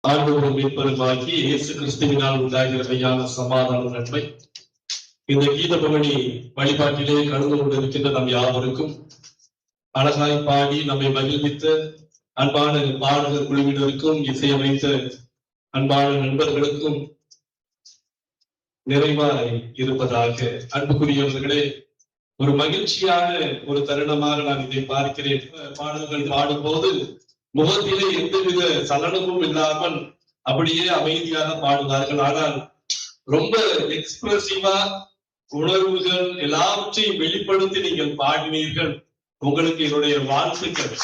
ஆண்டவரும் மீட்பருமாகி இயேசு கிறிஸ்துவினால் உண்டாகிற மெய்யான சமாதான நன்மை இந்த கீத பவனி வழிபாட்டிலே கலந்து கொண்டிருக்கின்ற நம் யாவருக்கும் அழகாய் பாடி நம்மை மகிழ்வித்த அன்பான பாடகர் குழுவினருக்கும் இசையமைத்த அன்பான நண்பர்களுக்கும் நிறைவாய் இருப்பதாக. அன்புக்குரியவர்களே, ஒரு மகிழ்ச்சியான ஒரு தருணமாக நான் இதை பார்க்கிறேன். பாடல்கள் பாடும்போது முகத்திலே எந்தவித சலனமும் இல்லாமல் அப்படியே அமைதியாக பாடுவார்கள். ஆனால் ரொம்ப எக்ஸ்பிரசிவா உணர்வுகள் எல்லாவற்றையும் வெளிப்படுத்தி நீங்கள் பாடினீர்கள். உங்களுக்கு என்னுடைய வாழ்த்துக்கள்.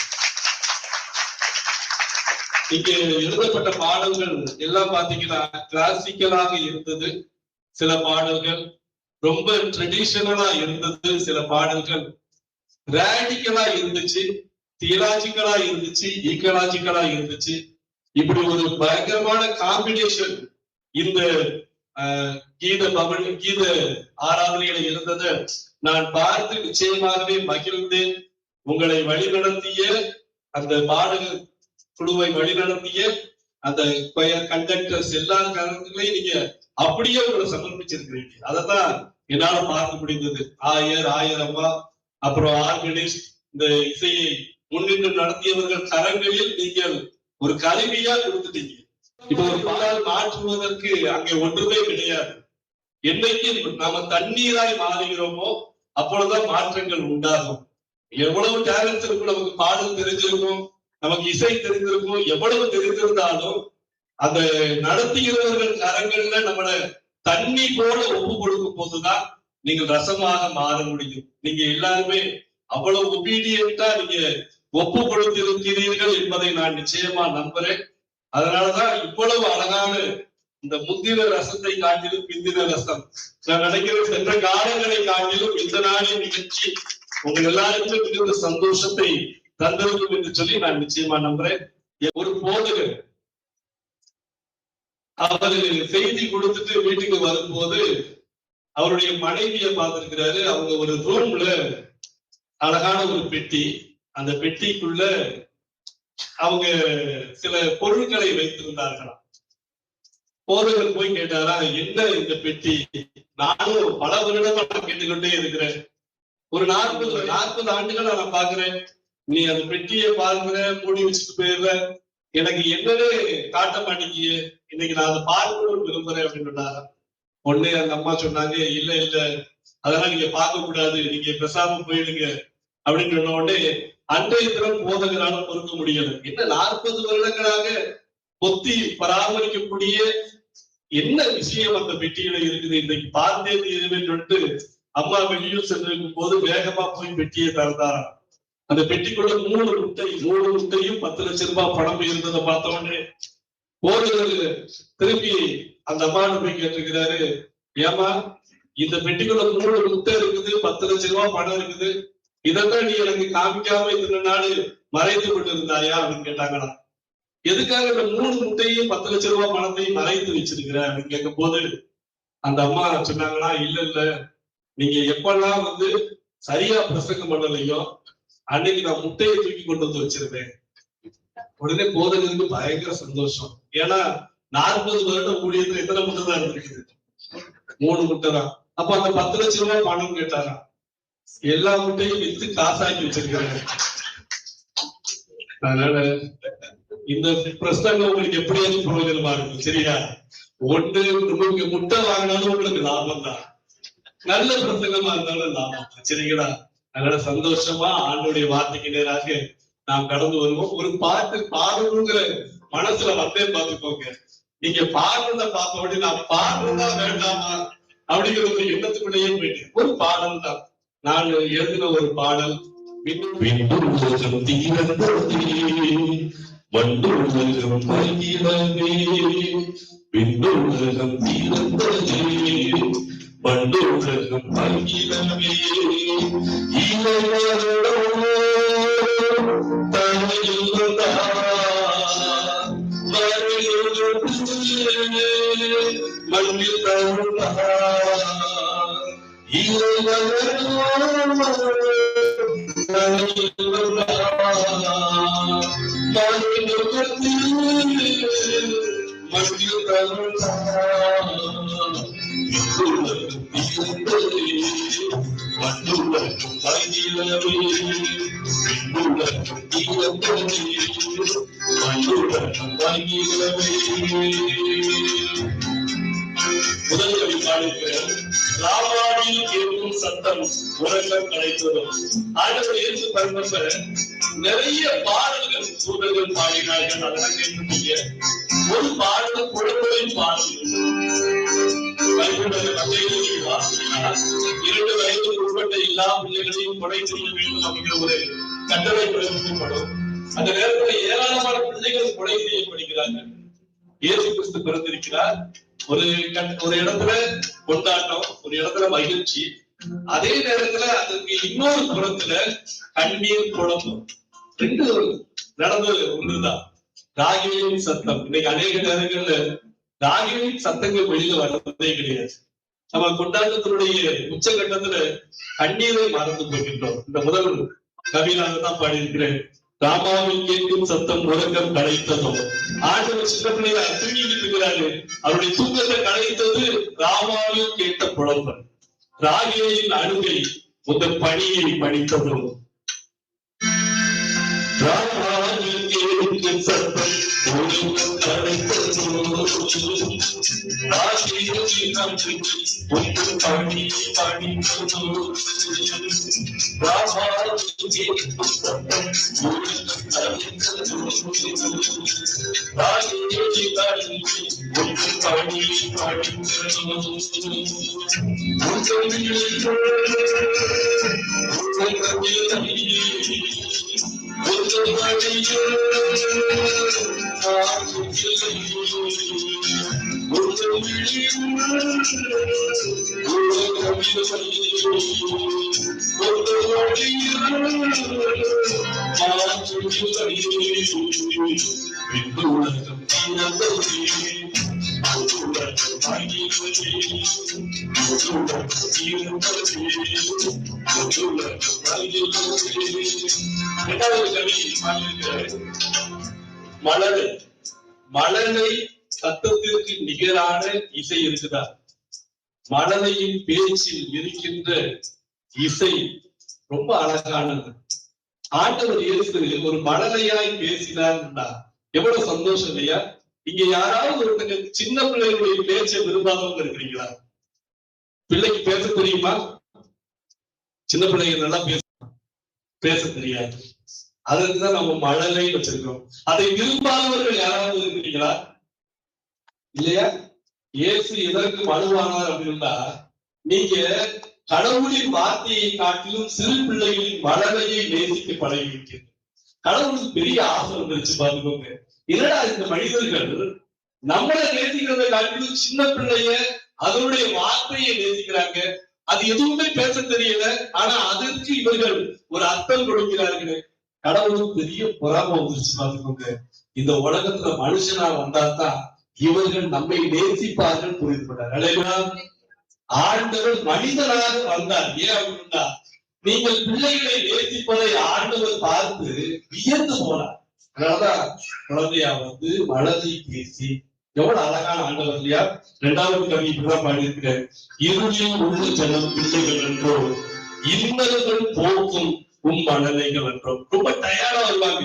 இங்கே எழுதப்பட்ட பாடல்கள் எல்லாம் பாத்தீங்கன்னா கிளாசிக்கலாக இருந்தது, சில பாடல்கள் ரொம்ப ட்ரெடிஷனலா இருந்தது, சில பாடல்கள் ரேடிக்கலா இருந்துச்சு, தியலாஜிக்கலா இருந்துச்சு, ஈக்கலாஜிக்கலா இருந்துச்சு. இப்படி ஒரு பயங்கரமான காம்பினேஷன் இந்த கீத ஆராதனையில இருந்தது நான் பார்த்து நிச்சயமாகவே மகிழ்ந்தேன். உங்களை வழிநடத்திய அந்த பாடகர் குழுவை வழிநடத்திய அந்த கண்டக்டர்ஸ் எல்லா காரணங்களையும் நீங்க அப்படியே உங்களை சமர்ப்பிச்சிருக்கிறீங்க. அதைத்தான் என்னால பார்க்க முடிந்தது. ஆயரம்மா, அப்புறம் ஆர்கனிஸ்ட், இந்த இசையை முன்னின்று நடத்தியவர்கள் கரங்களில் நீங்கள் ஒரு கருவியா கொடுத்துட்டீங்க. இப்ப ஒரு பாடல் மாற்றுவதற்கு அங்கே ஒன்றுமே கிடையாது. என்னைக்கு நாம தண்ணீராய் மாறுகிறோமோ அப்பொழுதுதான் மாற்றங்கள் உண்டாகும். எவ்வளவு டேலண்ட் இருக்கும், நமக்கு பாடல் தெரிஞ்சிருக்கும், நமக்கு இசை தெரிஞ்சிருக்கும், எவ்வளவு தெரிந்திருந்தாலும் அந்த நடத்துகிறவர்கள் கரங்கள்ல நம்மள தண்ணி போல ஒப்பு கொடுக்கும் போதுதான் நீங்கள் ரசமாக மாற முடியும். நீங்க எல்லாருமே அவ்வளவு ஒபீடியன்ட்டா நீங்க ஒப்பு கொடுத்திருக்கிறீர்கள் என்பதை நான் நிச்சயமா நம்புறேன். அதனாலதான் இவ்வளவு அழகான இந்த முந்தின ரசத்தை காட்டிலும் பிந்தின ரசம், நான் நினைக்கிறேன் சென்ற காலங்களை காட்டிலும் இந்த நாளின் நிகழ்ச்சி உங்க எல்லாருக்கும் மிகுந்த சந்தோஷத்தை தந்திருக்கும் என்று சொல்லி நான் நிச்சயமா நம்புறேன். ஒரு போதகர் அவரு செய்தி கொடுத்துட்டு வீட்டுக்கு வரும்போது அவருடைய மனைவியை பார்த்திருக்கிறாரு. அவங்க ஒரு ரூம்ல அழகான ஒரு பெட்டி, அந்த பெட்டிக்குள்ள அவங்க சில பொருட்களை வைத்திருந்தார்களாம். போதகர் போய் கேட்டாரா, என்ன இந்த பெட்டி? நானும் பல வருடமா கேட்டுக்கொண்டே இருக்கிறேன், ஒரு 40 ஆண்டுகளா நான் பாக்குறேன், நீ அந்த பெட்டியை பாக்குற, மூடி வச்சுட்டு போயிடுற, எனக்கு என்னன்னு காட்ட மாட்டேங்கிய, இன்னைக்கு நான் அதை பார்க்கணும்னு விரும்புறேன் அப்படின்னு சொன்னாரா. உடனே அந்த அம்மா சொன்னாங்க, இல்ல அதெல்லாம் நீங்க பார்க்க கூடாது, நீங்க பேசாம போயிடுங்க அப்படின்னு சொன்ன உடனே அன்றைய தினம் போதகரால பொறுக்க முடியல. என்ன 40 வருடங்களாக பொத்தி பராமரிக்கக்கூடிய என்ன விஷயம் அந்த பெட்டியில இருக்குது, இன்னைக்கு பார்த்தே தீருவேன்னு சொல்லிட்டு அம்மா வெளியூர் சென்றிருக்கும் போது வேகமா போய் பெட்டியை திறந்தாராம். அந்த பெட்டிக்குள்ள 3 முட்டையும் 10 லட்சம் ரூபாய் பணம் இருந்ததை பார்த்த உடனே போதகர் திருப்பி அந்த அம்மாவை போய் கேட்டிருக்கிறாரு, ஏமா இந்த பெட்டிக்குள்ள 3 முட்டை இருக்குது, 10 லட்சம் ரூபாய் பணம் இருக்குது, இதெல்லாம் நீ எனக்கு காமிக்காம இத்தனை நாள் மறைத்து கொண்டு இருந்தாயா அப்படின்னு கேட்டாங்களாம். எதுக்காக இந்த 3 முட்டையும் 10 லட்சம் ரூபாய் பணத்தையும் மறைத்து வச்சிருக்கிற அப்படின்னு கேட்கும் போது அந்த அம்மா சொன்னாங்களா, இல்ல நீங்க எப்பெல்லாம் சரியா பிரசங்கம் பண்ணலையோ அன்னைக்கு நான் முட்டையை தூக்கி கொண்டு வந்து வச்சிருந்தேன். உடனே போதகருக்கு பயங்கர சந்தோஷம். ஏன்னா 40 வருடம் ஊழியத்துல எத்தனை முட்டை தான் இருந்திருக்குது? 3 முட்டை தான். அப்ப அந்த 10 லட்சம் ரூபாய் பணம் கேட்டாரா, எல்லா முட்டையும் வித்து காசாக்கி வச்சிருக்கிறாங்க. அதனால இந்த பிரசங்கம் உங்களுக்கு எப்படியாவது பிரயோஜனமா இருக்கும், சரியா? உங்களுக்கு முட்டை வாங்கினாலும் உங்களுக்கு லாபம் தான், நல்ல பிரசங்கமா இருந்தாலும் லாபம் தான், சரிங்களா? அதனால சந்தோஷமா ஆண்டோடைய வார்த்தைக்கு நேராக நாம் கடந்து வருவோம். ஒரு பாட்டு பாடணுங்கிற மனசுல வந்தே பார்த்துக்கோங்க. நீங்க பாடுறத பார்த்த உடனே நான் பாடுறதா வேண்டாமா அப்படிங்கிற ஒரு எண்ணத்துக்குள்ளேயே போயிட்டு ஒரு பாடல் தான். நான் எழுதின ஒரு பாடல், விண்ணுலகம் தீரந்ததே வண்டுலகம் பகிரவே, விண்ணுலகம் தீரந்ததே வண்டுலகம் பகிரவே, இளைஞரோ தனியுள்ளதா மண்ணில் தருளா, இளைஞரோ முதல் கவி பாடியிருக்கிறேன். ராமாவில் கேட்கும் சத்தம் உலகம் கிடைத்ததும். ஆண்டவர் இயேசு பிறந்தப்ப நிறைய பாடல்கள் சூழல்கள் பாடினார்கள். அதெல்லாம் கேட்கக்கூடிய ஒரு பாடல் குழந்தையின் பாடல். 2 வயதுக்கு உட்பட்ட எல்லா பிள்ளைகளையும் கொலை செய்ய வேண்டும் அப்படிங்கிற ஒரு கட்டளை பிறப்பிக்கப்படும். அந்த நேரத்தில் ஏராளமான பிள்ளைகள் கொலை செய்யப்படுகிறார்கள். இயேசு கிறிஸ்து பிறந்திருக்கிறார். ஒரு இடத்துல கொண்டாட்டம், ஒரு இடத்துல மகிழ்ச்சி. அதே நேரத்துல அதுக்கு இன்னொரு புறத்துல கண்ணீர் குழப்பம். 2 நடந்தது ஒன்றுதான். ராகியின் சத்தம். இன்னைக்கு அநேக நேரங்கள்ல ராகியின் சத்தங்கள் வெளியில வர்றதே கிடையாது. நம்ம கொண்டாட்டத்தினுடைய உச்சகட்டத்துல கண்ணீரை மறந்து போகின்றோம். இந்த முதல் கவியாக தான் பாடியிருக்கிறேன். ராமாவில் கேட்கும் சத்தம் உலகம் கலைத்ததும். ஆண்டவர் சின்ன பிள்ளையா தூங்கிட்டு இருக்கிறாரு. அவருடைய தூக்கத்தை கலைத்தது ராமாவில் கேட்ட புலம்பல். ராகியின் அழுகை முதல் பணியை படித்ததும். ராமாவில் கேட்கும் சத்தம் உலகம் கலைத்ததும். ராகியின் அழுகை முதல் பணியை படித்ததும். மழலை மழலை சத்தத்திற்கு நிகரான இசை இருக்குதா? மழலையின் பேச்சில் இருக்கின்ற இசை ரொம்ப அழகானது. ஆண்டவர் இயேசு ஒரு மழலையாய் பேசினார்னா எவ்வளவு சந்தோஷம் இல்லையா? இங்க யாராவது ஒருத்தங்க சின்ன பிள்ளைகளுடைய பேச்சை விரும்பாதவங்க இருக்கிறீங்களா? பிள்ளைக்கு பேச தெரியுமா? சின்ன பிள்ளைங்க நல்லா பேச தெரியாது. அதுக்குதான் நம்ம மழலை வச்சிருக்கிறோம். அதை விரும்பாதவர்கள் யாராவது இருக்கிறீங்களா? இல்லையா? இயேசு எதற்கு மழுவானார் அப்படின்னா, நீங்க கடவுளின் வார்த்தையை காட்டிலும் சிறு பிள்ளைகளின் மழலையை நேசிக்க பழகிவிட்டீர்கள். கடவுளுக்கு பெரிய ஆசை வந்துருச்சு பாருங்க. என்னடா இந்த மனிதர்கள் நம்மளை நேசிக்கிறதை காட்டிலும் சின்ன பிள்ளைய அதனுடைய வார்த்தையை நேசிக்கிறாங்க. அது எதுவுமே பேச தெரியல, ஆனா அதற்கு இவர்கள் ஒரு அர்த்தம் கொடுக்கிறார்கள். கடவுளுக்கு பெரிய பொறாமை வந்துருச்சு பாத்துக்கோங்க. இந்த உலகத்துல மனுஷனா வந்தாதான் இவர்கள் நம்மை நேசிப்பார்கள் புரிந்து கொண்டார். ஆண்டவர் மனிதனாக வந்தார். ஏன் அப்படின்னா, நீங்கள் பிள்ளைகளை நேசிப்பதை ஆண்டவர் பார்த்து வியந்து போனார். அதனாலதான் குழந்தையா வந்து மழலை பேசி எவ்வளவு அழகான ஆண்டவர் இல்லையா? 2வது கவி இப்படிதான் பாடியிருக்கிறேன். இருளில் உள்ள ஜனம் பிள்ளைகள் என்றோ, இன்னல்கள் போக்கும் மழலைகள் என்றோம். ரொம்ப டயர்டா வருவாங்க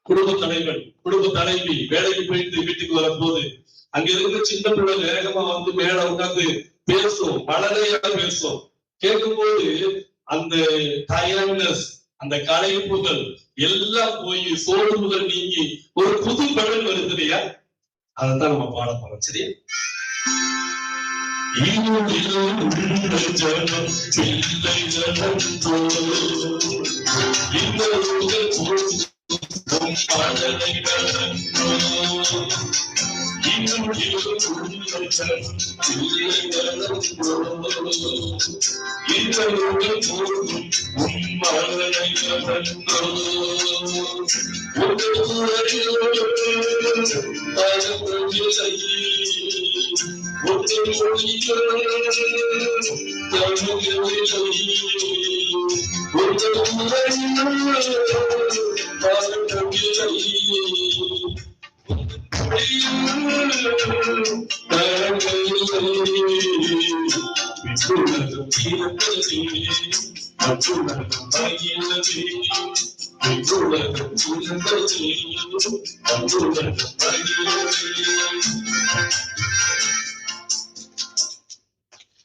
குடும்ப தலைவன், குடும்ப தலைவி வேலைக்கு போயிட்டு வீட்டுக்கு வரும்போது அங்க இருக்கிற சின்ன பிள்ளை வேகமா வந்து மேல உட்காந்து பேசும், மழலையா பேசும். கேட்கும்போது அந்த டயர்ட்னஸ், அந்த களைப்புகள் எல்லாம் போய் சோர்வுகள் நீங்கி ஒரு புது பலன் வருது இல்லையா? அதைத்தான் நம்ம பாட போறோம். சரியா?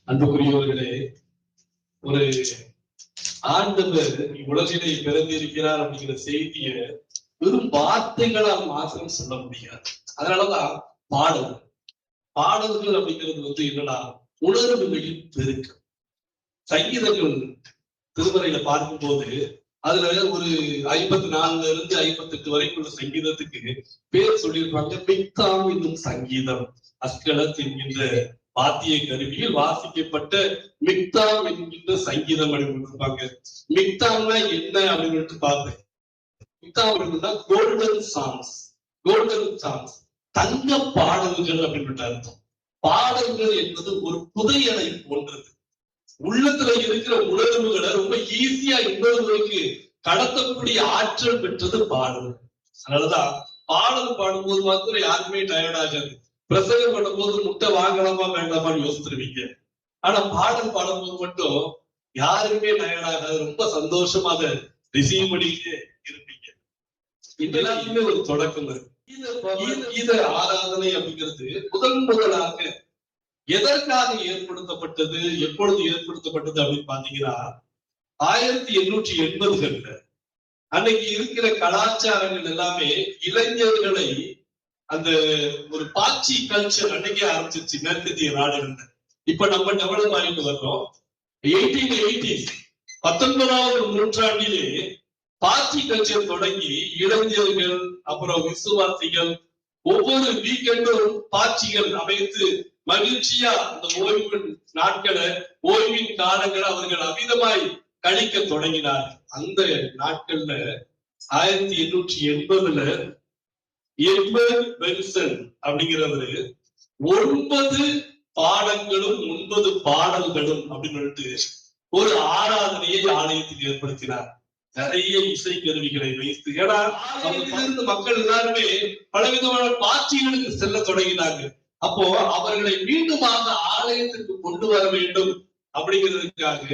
அன்புக்குரியவர்களே, ஒரு ஆண்டவர் உலகிலே பிறந்திருக்கிறார் அப்படிங்கிற செய்திய வெறும் வார்த்தைகளால் மாத்திரம் சொல்ல முடியாது. அதனாலதான் பாடல்கள் அப்படிங்கிறது என்னன்னா உணர்வுகளின் பெருக்கம். சங்கீதங்கள் திருமறையில பார்க்கும் போது அதுல ஒரு 54 இருந்து 58 வரைக்கும் உள்ள சங்கீதத்துக்கு பேர் சொல்லியிருப்பாங்க மிக்தாம் என்னும் சங்கீதம். அஸ்கலத் என்கின்ற வாத்திய கருவியில் வாசிக்கப்பட்ட மிக்தாம் என்கின்ற சங்கீதம் அப்படின்னு இருப்பாங்க. மிக்தாம்னா என்ன அப்படின்னு பார்த்தேன். மிக்தாம் அப்படின்னா கோல்டன் சாங்ஸ், தங்க பாடல்கள் அப்படின்னு அர்த்தம். பாடல்கள் என்பது ஒரு புதையலை போன்றது. உள்ளத்துல இருக்கிற உணர்வுகளை ரொம்ப ஈஸியா இன்னொருவருக்கு கடத்தக்கூடிய ஆற்றல் பெற்றது பாடல்கள். அதனாலதான் பாடல் பாடும்போது மாத்திரம் யாருமே டயர்ட் ஆகாது. பிரசங்கம் பண்ணும்போது முட்டை வாங்கலாமா வேண்டாமான்னு யோசிச்சிருவீங்க. ஆனா பாடல் பாடும்போது மட்டும் யாருமே டயர்ட் ஆகாது. ரொம்ப சந்தோஷமா அதை ரிசீவ் பண்ணிக்கிட்டே இருப்பீங்க. இதெல்லாமே ஒரு தொடக்கம் இருக்கு. கீத ஆராதனை அப்படிங்கிறது முதலாக எதற்காக ஏற்படுத்தப்பட்டது, எப்பொழுது ஏற்படுத்தப்பட்டது அப்படின்னு பாத்தீங்கன்னா 1880கள்ல அன்னைக்கு இருக்கிற கலாச்சாரங்கள் எல்லாமே இளைஞர்களை அந்த ஒரு பாச்சி கல்ச்சர் அன்னைக்கே ஆரம்பிச்சிருச்சு மேற்கத்திய நாடுகள்ல. இப்ப நம்ம டெவலப் ஆகிட்டு வர்றோம். 1880s 19வது நூற்றாண்டிலே பாச்சி கல்ச்சர் தொடங்கி இளைஞர்கள் அப்புறம் விசுவாசிகள் ஒவ்வொரு வீக்கெண்டும் பாச்சிகள் அமைத்து மகிழ்ச்சியா அந்த ஓய்வு நாட்களை, ஓய்வின் காலங்களை அவர்கள் அமிதமாய் கழிக்க தொடங்கினார். அந்த நாட்கள்ல 1880ல எட்வர்ட் பென்சன் அப்படிங்கிறவரு 9 பாடங்களும் 9 பாடல்களும் அப்படின்னு ஒரு ஆராதனையை ஆலயத்துக்கு ஏற்படுத்தினார். நிறைய இசை கருவிகளை வைத்து. ஏன்னா ஆலயத்திலிருந்து மக்கள் எல்லாருமே பலவிதமான பாட்சிகளுக்கு செல்ல தொடங்கினாங்க. அப்போ அவர்களை மீண்டுமாக ஆலயத்திற்கு கொண்டு வர வேண்டும் அப்படிங்கிறதுக்காக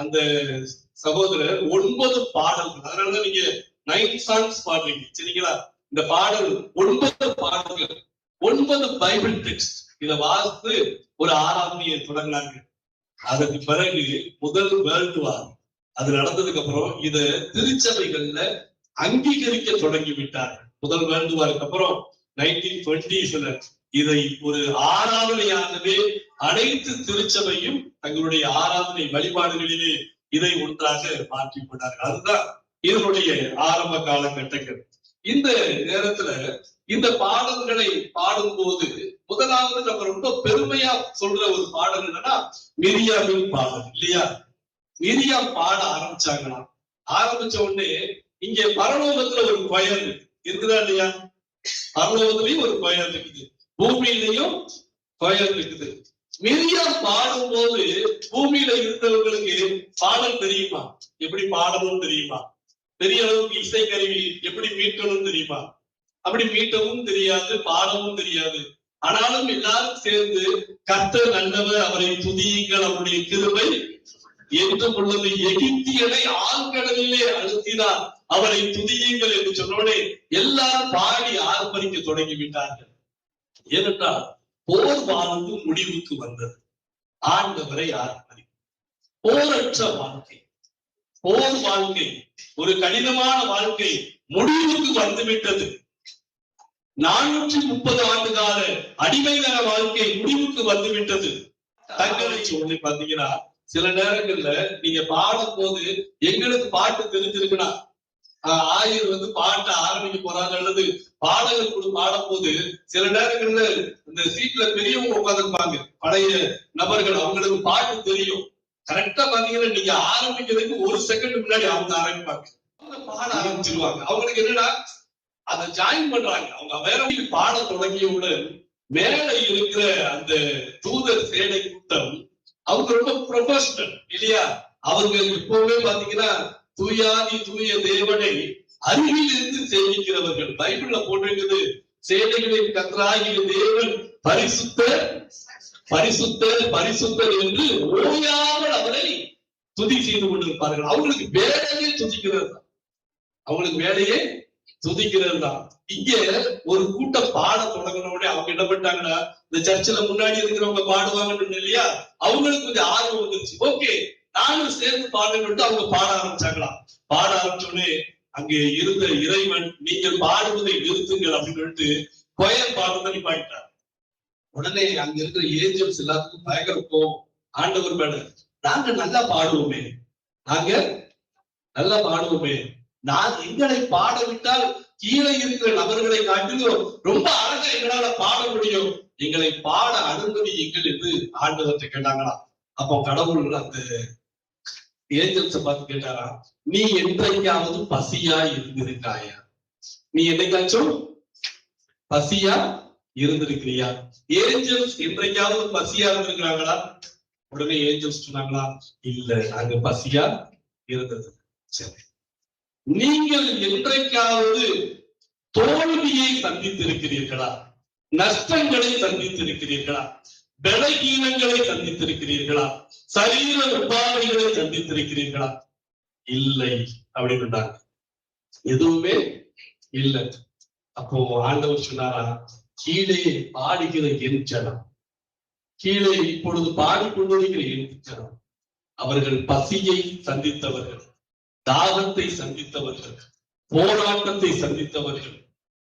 அந்த சகோதரர் 9 பாடல்கள், அதனால நீங்க 9 songs பாடுறீங்க சரிங்களா? இந்த பாடல் 9 பாடல்கள், 9 பைபிள் டெக்ஸ்ட் இதை வாசித்து ஒரு ஆராதனையை தொடங்கினாங்க. அதற்கு பிறகு முதல் வேர்ல்டு வார் அது நடந்ததுக்கு அப்புறம் இத திருச்சபைகள்ல அங்கீகரிக்க தொடங்கி விட்டார்கள். முதல் வேர்ல்டு வாருக்கு அப்புறம் 1920sல இதை ஒரு ஆராதனையாகவே அனைத்து திருச்சபையும் தங்களுடைய ஆராதனை வழிபாடுகளிலே இதை ஒன்றாக மாற்றி கொண்டார்கள். அதுதான் இதனுடைய ஆரம்ப காலகட்டங்கள். இந்த நேரத்துல இந்த பாடல்களை பாடும்போது முதலாவது நம்ம ரொம்ப பெருமையா சொல்ற ஒரு பாடல் என்னன்னா மிரியாமின் பாடல் இல்லையா? மிரியாம் பாட ஆரம்பிச்சாங்களாம். ஆரம்பிச்ச உடனே இங்க பரலோகத்துல ஒரு கொயர் இருக்குதா இல்லையா? பரலோகத்திலையும் ஒரு கொயர் இருக்குது, பூமியிலையும் கொயர் இருக்குது. மிரியாம் பாடும் போது பூமியில இருந்தவங்களுக்கு பாடல் தெரியுமா? எப்படி பாடணும் தெரியுமா? பெரிய அளவுக்கு இசை கருவி எப்படி மீட்கணும் தெரியுமா? அப்படி மீட்டவும் தெரியாது, பாடவும் தெரியாது. ஆனாலும் எல்லாரும் சேர்ந்து கர்த்தர் நல்லவர், அவரை துதியுங்கள், அவருடைய கிருபை என்றும் உள்ளது, எகிப்தியனை ஆழ்கடலிலே அழுத்தினார், அவரை துதியுங்கள் என்று சொன்னோடனே எல்லாரும் பாடி ஆர்ப்பரிக்க தொடங்கி விட்டார்கள். ஏனென்றால் போர் வாழ்ந்து முடிவுக்கு வந்தது. ஆண்டவரை ஆர்ப்பரி, போரற்ற வாழ்க்கை, போர் வாழ்க்கை, ஒரு கடினமான வாழ்க்கை முடிவுக்கு வந்துவிட்டது. 430 ஆண்டு கால அடிமைதன வாழ்க்கை முடிவுக்கு வந்துவிட்டது. தங்களை சொல்லி பாத்தீங்கன்னா சில நேரங்கள்ல நீங்க பாடும் போது எங்களுக்கு பாட்டு தெரிஞ்சிருக்குன்னா ஆயர் பாட்ட ஆரம்பிக்க போறாங்க அல்லது பாடகர் கூட பாடும் போது சில நேரங்கள்ல இந்த சீட்ல பெரியவங்க உட்காந்துருப்பாங்க, பழைய நபர்கள், அவங்களுக்கு பாட்டு தெரியும். கரெக்டா பாத்தீங்கன்னா நீங்க ஆரம்பிக்கிறதுக்கு 1 செகண்ட் முன்னாடி அவங்க ஆரம்பிப்பாங்க, அவங்க பாட ஆரம்பிச்சிருவாங்க. அவங்களுக்கு என்னன்னா அதை ஜாயின் பண்றாங்க. அவங்க வேற பாட தொடங்கியவுடன் மேல இருக்கிற அந்த தூதர் சேனை கூட்டம் அவங்க ரொம்ப ப்ரொஃபஷனல் இல்லையா? அவங்க இப்பவே பாத்தீங்கன்னா தூயாதி தூய தேவனை அறிவில் இருந்து சேமிக்கிறவர்கள். பைபிள்ல போட்டிருக்கிறது சேனைகளின் கர்த்தராகிய தேவன் பரிசுத்தர் பரிசுத்தர் பரிசுத்தர் என்று ஓயாமல் அவரை துதி செய்து கொண்டிருப்பார்கள். அவங்களுக்கு வேலையே துதிக்கிறது தான். அவங்களுக்கு வேலையே துதிக்கிறது தான். இங்க ஒரு கூட்டம் பாட தொடங்கினோட அவங்க என்ன பண்ணிட்டாங்கன்னா, இந்த சர்ச்சில் முன்னாடி இருக்கிறவங்க பாடுவாங்கன்னு இல்லையா, அவங்களுக்கு கொஞ்சம் ஆர்வம் வந்துருச்சு. ஓகே, நானும் சேர்ந்து பாடுன்னு அவங்க பாட ஆரம்பிச்சாங்களாம். பாட ஆரம்பிச்சோடனே அங்கே இருந்த இறைவன், நீங்கள் பாடுவதை நிறுத்துங்கள் அப்படின்னு சொல்லிட்டு கொயர் பாடுவதை பாடிட்டார். உடனே அங்க இருக்கிற ஏஞ்சல்ஸ் எல்லாத்துக்கும் பயங்கர கோவம். ஆண்டவர் மேல, நாங்க நல்லா பாடுவோமே, நாங்க நல்லா பாடுவோமே, எங்களை பாட விட்டால் கீழே இருக்கிற நபர்களை காட்டிலும் ரொம்ப அழகா எங்களால பாட முடியும், எங்களை பாட அனுமதியுங்கள் என்று ஆண்டவர்கிட்ட கேட்டாங்களாம். அப்போ கடவுள் அந்த ஏஞ்சல்ஸ பார்த்து கேட்டாரா, நீ என்றைக்காவது பசியா இருந்திருக்காயா? நீ என்னைக்காச்சும் பசியா இருந்திருக்கிறியா? ஏஞ்சல்ஸ் என்றைக்காவது பசியா இருந்திருக்கிறாங்களா? உடனே ஏஞ்சல்ஸ் சொன்னாங்களா, இல்ல, நாங்க பசியா இருந்தது. சரி, நீங்கள் என்றைக்காவது தோல்வியை சந்தித்திருக்கிறீர்களா? நஷ்டங்களை சந்தித்திருக்கிறீர்களா? பலகீனங்களை சந்தித்திருக்கிறீர்களா? சரீர உபாதைகளை சந்தித்திருக்கிறீர்களா? இல்லை அப்படின்னு எதுவுமே இல்லை. அப்போ ஆண்டவர் சொன்னாரா, கீழே பாடுகிற என் ஜனம், கீழே இப்பொழுது பாடிக்கொண்டிருக்கிற என் ஜனம், அவர்கள் பசியை சந்தித்தவர்கள், தாகத்தை சந்தித்தவர்கள், போராட்டத்தை சந்தித்தவர்கள்,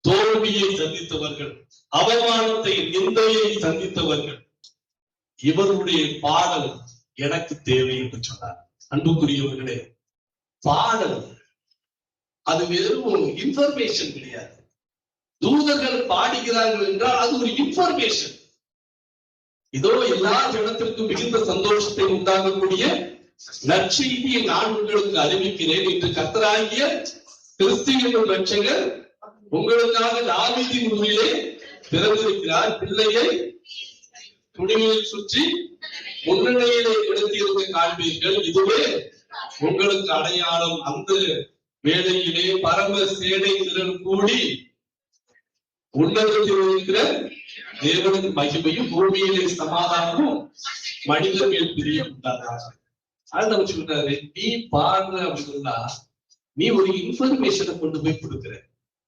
தோல்வியை சந்தித்தவர்கள், அவமானத்தை நிந்தையை சந்தித்தவர்கள். இவருடைய பாடல் எனக்கு தேவை என்று சொன்னார். அன்புக்குரியவர்களே, பாடல் அது வெறும் இன்ஃபர்மேஷன் கிடையாது. தூதர்கள் பாடுகிறார்கள் என்றால் அது ஒரு இன்ஃபர்மேஷன். இதோ எல்லா ஜனத்திற்கும் மிகுந்த சந்தோஷத்தை உண்டாகக்கூடிய நற்செய்தியை நான் உங்களுக்கு அறிவிக்கிறேன் என்று கர்த்தராகிய கிறிஸ்து என்னும் இரட்சகர் உங்களுக்காக தாவீதின் ஊரிலே பிறந்திருக்கிறார். பிள்ளையை துணியில் சுற்றி முன்னணியிலே கிடத்தியிருக்க காண்பீர்கள், இதுவே உங்களுக்கு அடையாளம். அந்த வேளையிலே பரம சேனை திறன் கூடி உன்னதத்தில் இருக்கிற தேவனுக்கு மகிமையும் பூமியிலே சமாதானமும் மனிதர் மேல் பிரியம் உண்டாதாக. ஆண்டவர் சொல்றாரு, நீ பாடுற அப்படின்னா நீ ஒரு இன்ஃபர்மேஷனை கொண்டு போய் கொடுக்கிற.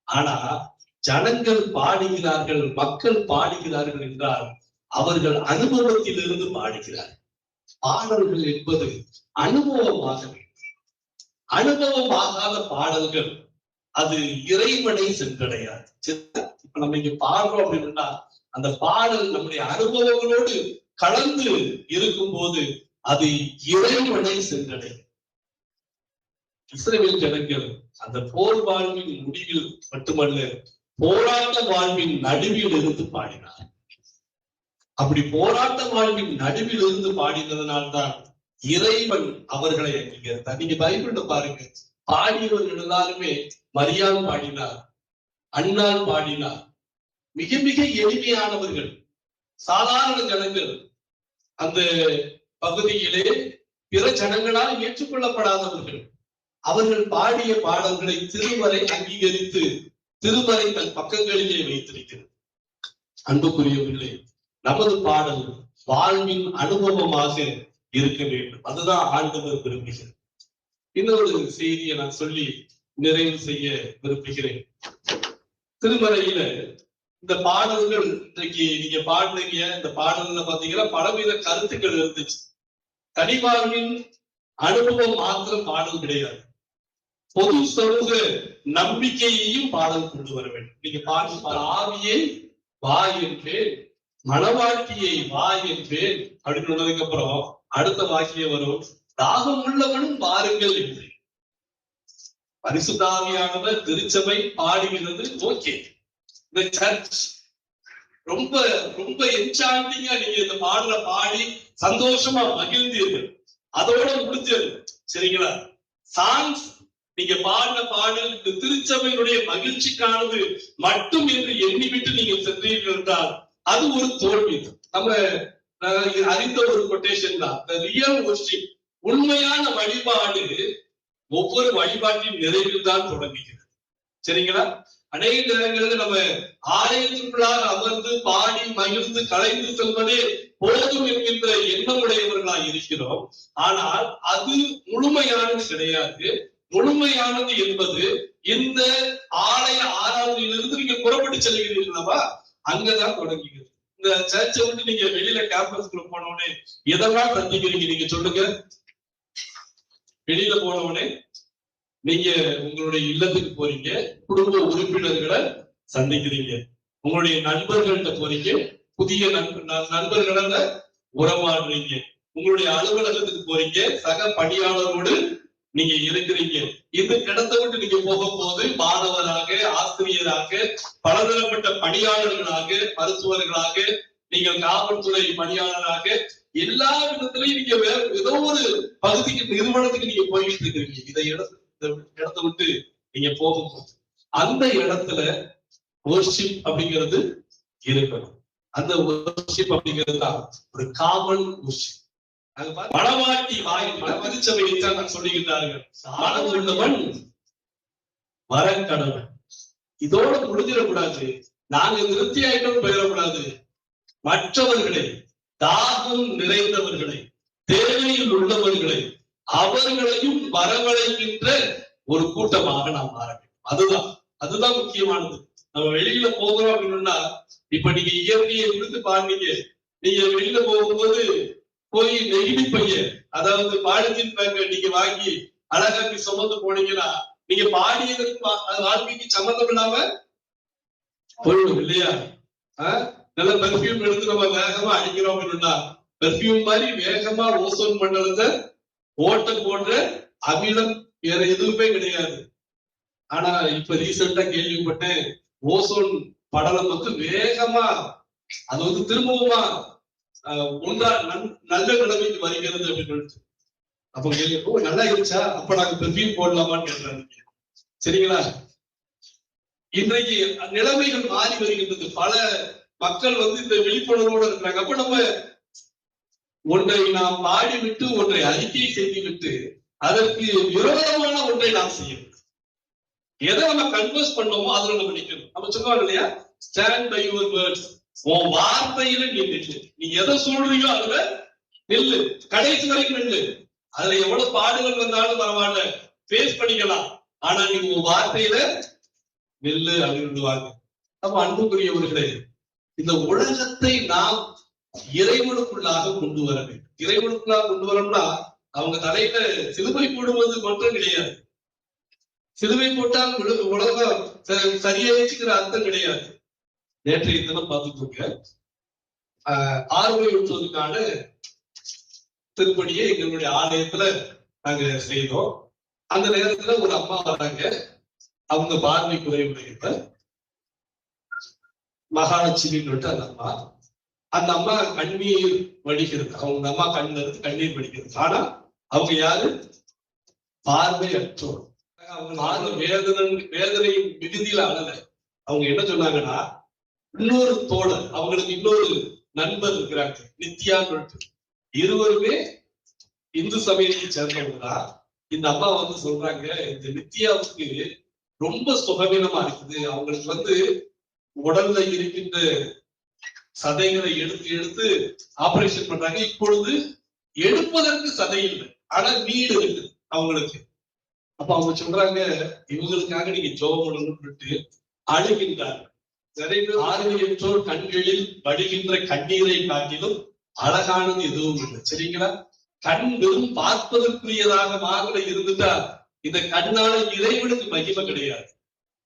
ஆனா ஜனங்கள் பாடுகிறார்கள், மக்கள் பாடுகிறார்கள் என்றால் அவர்கள் அனுபவத்திலிருந்து பாடுகிறார்கள். பாடல்கள் என்பது அனுபவமாக, அனுபவமாகாத பாடல்கள் அது இறைவனை சென்றடையாது. இப்ப நம்ம இங்க பாடுறோம் அப்படின்னா அந்த பாடல் நம்முடைய அனுபவங்களோடு கலந்து இருக்கும் போது அது இறைவனை சென்றடையும். இஸ்ரவேல் ஜனங்கள் அந்த போர் வாழ்வின் முடிவில் மட்டுமல்ல, போராட்ட வாழ்வின் நடுவில் இருந்து பாடினார். அப்படி போராட்ட வாழ்வின் நடுவில் இருந்து பாடினதனால்தான் இறைவன் அவர்களை அங்கீகரித்தார். நீங்க பைபிள்ல பாருங்க, பாடியவர்கள் எல்லாருமே மரியாள் பாடினார், அண்ணாள் பாடினார். மிக மிக எளிமையானவர்கள், சாதாரண ஜனங்கள். அந்த பகுதியிலே பிற ஜனங்களால் ஏற்றுக்கொள்ளப்படாதவர்கள். அவர்கள் பாடிய பாடல்களை திருமறை அங்கீகரித்து திருமறை தன் பக்கங்களிலே வைத்திருக்கிறது. அன்புக்குரியவர்களே, நமது பாடல் வாழ்வின் அனுபவமாக இருக்க வேண்டும். அதுதான் ஆண்டவர் விரும்புகிறார். இன்னொரு செய்தியை நான் சொல்லி நிறைவு செய்ய விரும்புகிறேன். திருமறையில இந்த பாடல்கள் இன்றைக்கு நீங்க பாடுறீங்க, இந்த பாடல்ல பாத்தீங்கன்னா பலவித கருத்துக்கள் இருந்துச்சு. தனிவாழ்வின் அனுபவம் மாத்திரம் பாடல் கிடையாது, பொது சமூக நம்பிக்கையையும் பாடல் கொண்டு வர வேண்டும். நீங்க பாடு, ஆவியை வா என்பேன், மனவாழ்க்கையை வா என்பேன் அப்படின்னு சொன்னதுக்கு அப்புறம் அடுத்த வாக்கியம் வரும், தாகம் உள்ளவனும் பாருங்கள் என்று. பரிசுத்தாவியானவர் திருச்சபை பாடுகிறது. ஓகே, இந்த சர்ச் ரொம்ப ரொம்ப என்சாண்டிங்கா நீங்க இந்த பாடல பாடி சந்தோஷமா மகிழ்ந்தீர்கள், அதோட முடிஞ்சது. சரிங்களா? சாங்ஸ் நீங்க பாடின பாடல் இந்த திருச்சபையினுடைய மகிழ்ச்சிக்கானது மட்டும் என்று எண்ணிவிட்டு நீங்க சென்றீர்கள் என்றால் அது ஒரு தோல்வி. நம்ம அறிந்த ஒரு கொட்டேஷன் தான், ரியல் வொர்ஷிப், உண்மையான வழிபாடு ஒவ்வொரு வழிபாட்டின் நிறைவில் தான் தொடங்குகிறது. சரிங்களா? அநேக நேரங்களில் நம்ம ஆலயத்திற்குள்ளாக அமர்ந்து பாடி மகிழ்ந்து கலைந்து செல்வதே போதும் என்கின்ற எண்ணம் உடையவர்களாக இருக்கிறோம். ஆனால் அது முழுமையானது கிடையாது. முழுமையானது என்பது இந்த ஆலய ஆராதனையிலிருந்து நீங்க புறப்பட்டு செல்கிறீர்களா அங்கதான் தொடங்குகிறது. இந்த சர்ச்சை விட்டு நீங்க வெளியில கேம்பஸ்குள்ள போனவுடனே எதெல்லாம் சந்திக்கிறீங்க நீங்க சொல்லுங்க. வெளியில போனவுடனே நீங்க உங்களுடைய இல்லத்துக்கு போறீங்க, குடும்ப உறுப்பினர்களை சந்திக்கிறீங்க, உங்களுடைய நண்பர்கள்ட்ட போறீங்க, புதிய நண்பர்கள உறவாடுறீங்க, உங்களுடைய அலுவலகத்துக்கு போறீங்க, சக பணியாளரோடு நீங்க இருக்கிறீங்க. இந்த இடத்தை விட்டு நீங்க போகும்போது மாணவராக, ஆசிரியராக, பலதரப்பட்ட பணியாளர்களாக, மருத்துவர்களாக, நீங்கள் காவல்துறை பணியாளராக எல்லா விதத்திலையும் நீங்க வேற ஏதோ ஒரு பகுதிக்கு நிறுவனத்துக்கு நீங்க போயிட்டு இருக்கிறீங்க. இதை இடத்தை விட்டு நீங்க போகும்போது அந்த இடத்துல வொர்ஷிப் அப்படிங்கிறது இருக்கணும். அந்த வொர்ஷிப் அப்படிங்கிறது தான் ஒரு காமன் வொர்ஷிப். மனவாட்டி வாய் மனமதிச்சவை நான் சொல்லுகின்றார்கள். மனம் உள்ளவன் வரக்கடவன். இதோட முடிஞ்சிடக்கூடாது. நாங்க திருப்தி ஆயிட்டும் போயிடக்கூடாது. மற்றவர்களை, தாகம் நிறைந்தவர்களை, தேவையில் உள்ளவர்களை, அவர்களையும் வரவழைக்கின்ற ஒரு கூட்டமாக நாம் மாற வேண்டும். அதுதான் முக்கியமானது. நம்ம வெளியில போகிறோம் அப்படின்னா, இப்ப நீங்க இயற்கையை விடுத்து பாருங்க. நீங்க வெளியில போகும்போது போய் நெகிழி பைய, அதாவது பாலித்தீன் பேக்கை நீங்க வாங்கி அழகாக்கி சுமந்து போனீங்கன்னா நீங்க பாடியதற்கு வாழ்க்கைக்கு சம்மந்தம் இல்லாம போயிடும் இல்லையா? நல்ல பெர்ஃபியூம் எடுத்து நம்ம வேகமா அடிக்கிறோம் அப்படின்னா, பெர்ஃபியூம் மாதிரி வேகமா ஓசோன் மண்டலத்தை ஓட்டம் போன்ற அமிலம் வேற எதுவுமே கிடையாது. ஆனா இப்ப ரீசெண்டா கேள்விப்பட்டேன், ஓசோன் படலம் வேகமா அது திரும்பவுமா ஒன்றா நல்ல நிலைமைக்கு வருகிறது அப்படின்னு. அப்ப கேள்வி நல்லா இருந்துச்சா, அப்ப நாங்க பெர்ஃபியூம் போடலாமான்னு கேட்கிறாங்க. சரிங்களா? இன்றைக்கு நிலைமைகள் மாறி வருகின்றது. பல மக்கள் இந்த விழிப்புணர்வோடு இருக்கிறாங்க. அப்ப நம்ம ஒன்றை நாம் பாடிவிட்டு, ஒன்றை அறிக்கை செய்துவிட்டு, அதற்கு விரோதமான ஒன்றை நாம் செய்யணும். எதை நம்ம கன்வர்ஸ் பண்ணோமோ அதுல நம்ம நிக்கணும். நம்ம சொல்லுவாங்க இல்லையா, ஸ்டாண்ட் பை யுவர் வேர்ட்ஸ். உன் வார்த்தையில நீ நில்லு. நீ எதை சொல்றீங்களோ அதுல நில்லு, கடைசி வரைக்கும் நில்லு. அதுல எவ்வளவு பாடுகள் வந்தாலும் பரவாயில்ல, பேஸ் பண்ணிக்கலாம். ஆனா நீங்க உன் வார்த்தையில நில்லு அப்படின்னு. அப்ப அன்புக்குரியவர்களே, இந்த உலகத்தை நாம் இறைவனுக்குள்ளாக கொண்டு வர வேண்டும். இறைவனுக்குள்ளாக கொண்டு வரணும்னா அவங்க தலையில சிலுவை போடுவது மட்டும் கிடையாது. சிலுவை போட்டால் உலகம் சரியாச்சுக்கிற அர்த்தம் கிடையாது. நேற்றைய தினம் பார்த்துக்கோங்க, ஆறுவை ஊற்றுவதற்கான திருப்பணியை எங்களுடைய ஆலயத்துல நாங்க செய்தோம். அந்த நேரத்துல ஒரு அம்மா வராங்க. அவங்க பார்வை குறைவுடையவங்க, மகாலட்சுமின்னு அந்த அம்மா கண்ணீர் வடிக்கிறது. அவங்க அம்மா கண்ணுல இருந்து கண்ணீர் வடிக்கிறது. ஆனா அவங்க யாரு? பார்வை அற்றோர். அவங்க வேதனையின் மிகுதியில அழல. அவங்க என்ன சொன்னாங்கன்னா, இன்னொரு தோழர், அவங்களுக்கு இன்னொரு நண்பர் இருக்கிறாங்க, நித்யான்னு. இருவருமே இந்து சமயத்தை சேர்ந்தவங்க தான். இந்த அம்மா சொல்றாங்க, இந்த நித்யாவுக்கு ரொம்ப சுகவீனமா இருக்குது. அவங்களுக்கு உடல்ல இருக்கின்ற சதைகளை எடுத்து எடுத்து ஆபரேஷன் பண்றாங்க. இப்பொழுது எடுப்பதற்கு சதை இல்லை, ஆனா நீடு இருக்கு அவங்களுக்கு. அப்ப அவங்க சொல்றாங்க, இவங்களுக்காக நீங்க ஜெபம் பண்ணணும்னு அழுகின்றார். ஆறுமையற்றோர் கண்களில் வடிகின்ற கண்ணீரை காட்டிலும் அழகானது எதுவும் இல்லை. சரிங்களா? கண் வெறும் பார்ப்பதற்குரியதாக மாத்திர இருந்துட்டா இந்த கண்ணால இறைவனுக்கு மகிமை கிடையாது.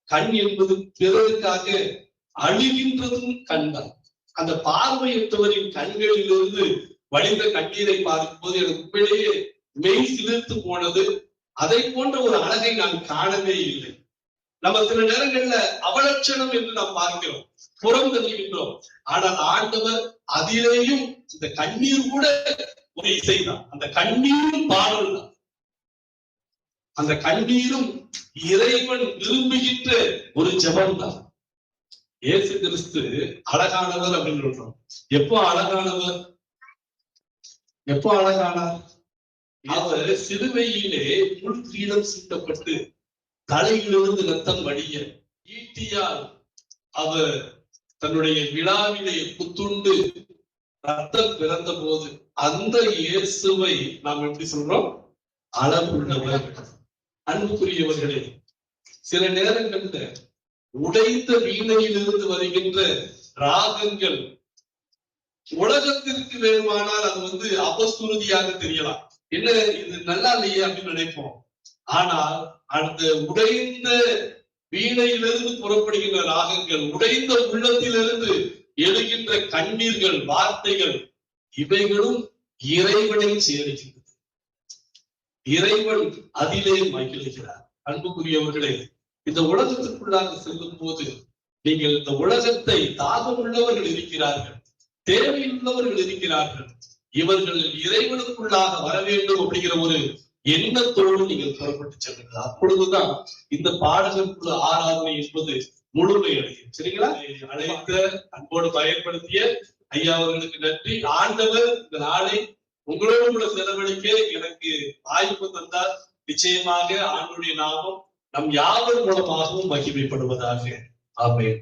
கண் என்பது பிறருக்காக அழுகின்றதும் கண் தான். அந்த பார்வையற்றவரின் கண்களிலிருந்து வடிந்த கண்ணீரை பார்க்கும் போது எனக்கு உண்மையிலேயே மெய் சிலிர்த்து போனது. அதை போன்ற ஒரு அழகை நான் காணவே இல்லை. நம்ம சில நேரங்கள்ல அவலட்சணம் என்று நாம் பார்க்கிறோம், புறம் தள்ளுகின்றோம். ஆனால் ஆண்டவர் அதிலேயும் இந்த கண்ணீர் கூட ஒரு இசைதான். அந்த கண்ணீரும் பாடல் தான். அந்த கண்ணீரும் இறைவன் விரும்புகின்ற ஒரு ஜெபம் தான். இயேசு கிறிஸ்து அழகானவர் அப்படின்னு சொல்றோம். எப்போ அழகானவர்? எப்போ அழகானார்? அவர் சிலுவையிலே முள் கிரீடம் சூட்டப்பட்டு தலையிலிருந்து ரத்தம் வடிய ஈட்டியால் அவர் தன்னுடைய விழாவிலே குத்துண்டு ரத்தம் பிறந்த போது அந்த இயேசுவை நாம் எப்படி சொல்றோம்? அளவுள்ளவர். அன்புக்குரியவர்களே, சில நேரங்கள்ல உடைந்த வீணையிலிருந்து வருகின்ற ராகங்கள் உலகத்திற்கு வேணுமானால் அது அபஸ்துருதியாக தெரியலாம். என்ன இது நல்லா இல்லையே அப்படின்னு நினைப்போம். ஆனால் அந்த உடைந்த வீணையிலிருந்து புறப்படுகின்ற ராகங்கள், உடைந்த உள்ளத்திலிருந்து எழுகின்ற கண்ணீர்கள், வார்த்தைகள், இவைகளும் இறைவனை சேருகின்றது. இறைவன் அதிலே மகிழ்கிறார். அன்புக்குரியவர்களே, இந்த உலகத்திற்குள்ளாக செல்லும் போது நீங்கள் இந்த உலகத்தை தாகம் உள்ளவர்கள் இருக்கிறார்கள், தேவையுள்ளவர்கள் இருக்கிறார்கள். இவர்கள் இறைவனுக்குள்ளாக வர வேண்டும் அப்படிங்கிற ஒரு எண்ணத்தோடு நீங்கள் புறப்பட்டு செல்லுங்கள். அப்பொழுதுதான் இந்த பாடகர் குழு ஆராதனை என்பது முழுமை அடையும். சரிங்களா? அழைத்த அன்போடு பயன்படுத்திய ஐயா அவர்களுக்கு நன்றி. ஆண்டவர் இந்த நாளை உங்களோடு கூட செலவழிக்க எனக்கு வாய்ப்பு தந்தால் நிச்சயமாக ஆண்டுடைய நாமம் நம் யாவர் மூலமாகவும் மகிமைப்படுவதாக. ஆமென்.